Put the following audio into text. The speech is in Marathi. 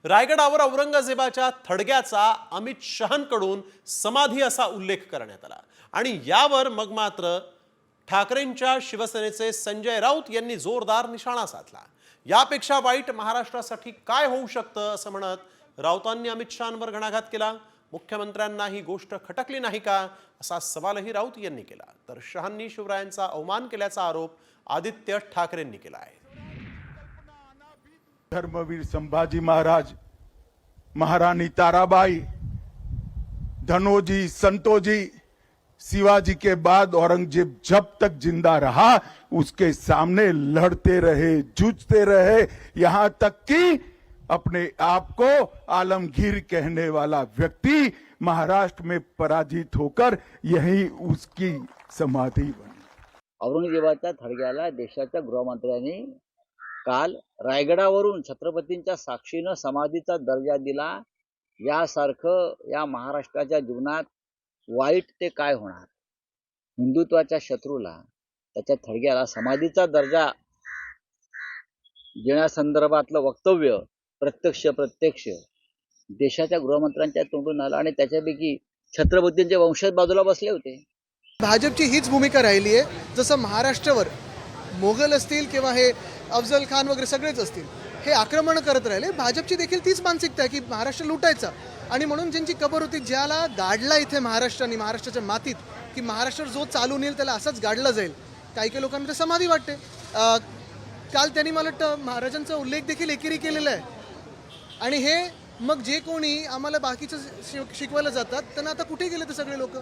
रायगडावर औरंगजेबाच्या थडग्याचा अमित शहांकडून समाधी असा उल्लेख करण्यात आला आणि यावर मग मात्र ठाकरेंच्या शिवसेनेचे संजय राऊत यांनी जोरदार निशाणा साधला। यापेक्षा वाईट महाराष्ट्रासाठी काय होऊ शकतं असं म्हणत राऊतांनी अमित शहांवर घणाघात केला। मुख्यमंत्र्यांना ही गोष्ट खटकली नाही का असा सवालही राऊत यांनी केला। तर शहांनी शिवरायांचा अवमान केल्याचा आरोप आदित्य ठाकरेंनी केला आहे। धर्मवीर संभाजी महाराज, महारानी ताराबाई, धनोजी, संतोजी, शिवाजी के बाद औरंगजेब जब तक जिंदा रहा उसके सामने लड़ते रहे, जूझते रहे, यहाँ तक कि अपने आप को आलमगीर कहने वाला व्यक्ति महाराष्ट्र में पराजित होकर यही उसकी समाधि बनी। औरंगजेबाच्या थडग्याला देशाच्या गृहमंत्र्यांनी काल रायगडावरून छत्रपतींच्या साक्षीनं समाधीचा दर्जा दिला। यासारखं या महाराष्ट्राच्या जीवनात वाईट ते काय होणार। हिंदुत्वाच्या शत्रूला त्याच्या थडग्याला समाधीचा दर्जा देण्यासंदर्भातलं वक्तव्य प्रत्यक्ष देशाच्या गृहमंत्र्यांच्या तोंडून आलं आणि त्याच्यापैकी छत्रपतींचे वंशज बाजूला बसले होते। भाजपची हीच भूमिका राहिली आहे। जसं महाराष्ट्रावर मोगल असतील किंवा हे अफजल खान वगैरे सगळेच असतील हे आक्रमण करत राहिले, भाजपची देखील तीच मानसिकता आहे की महाराष्ट्र लुटायचा आणि म्हणून ज्यांची कबर होती, ज्याला गाडला इथे महाराष्ट्राने महाराष्ट्राच्या मातीत की महाराष्ट्र जो चालून येईल त्याला असंच गाडला जाईल, काही लोकांना तर समाधी वाटते। काल त्यांनी मला वाटतं महाराजांचा उल्लेख देखील एकेरी केलेला आहे आणि हे मग जे कोणी आम्हाला बाकीचं शिकवायला जातात त्यांना आता कुठे गेले ते सगळे लोक।